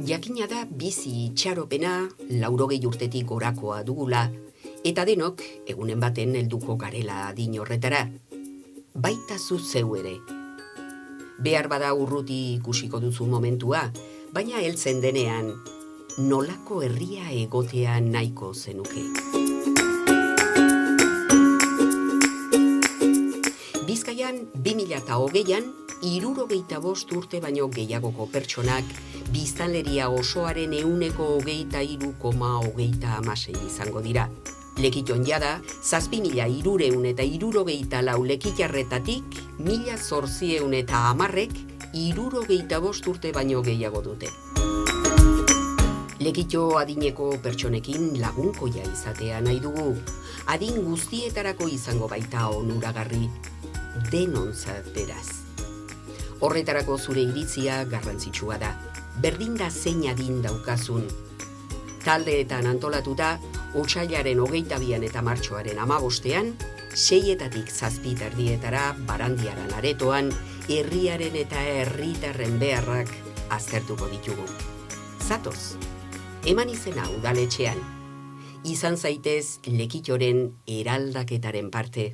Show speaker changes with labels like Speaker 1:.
Speaker 1: Jakina da bizi itxaropena 80 urtetik gorakoa dugula, eta denok egunen baten helduko garela adin horretara. Baita zu zeu ere. Behar bada urruti ikusiko duzu momentua, baina heltzen denean, nolako herria egotea nahiko zenuke. Bizkaian 2020an 65 urte baino gehiagoko pertsonak biztanleria osoaren 23,26 izango dira. Lekiton jada, 7.364 lekitarretatik 1.810 65 urte baino gehiago dute. Lekito adineko pertsonekin lagunkoia izatea nahi dugu. Adin guztietarako izango baita onuragarri, denontzat beraz. Horretarako zure iritzia garrantzitsua da. Berdin da zein adin daukazun. Taldeetan antolatuta, otsailaren 22an eta martxoaren 15ean, 6etatik 7 Barandiaran aretoan, herriaren eta herritarren beharrak aztertuko ditugu. Zatoz, eman izena udaletxean. Izan zaitez lekitoren eraldaketaren parte.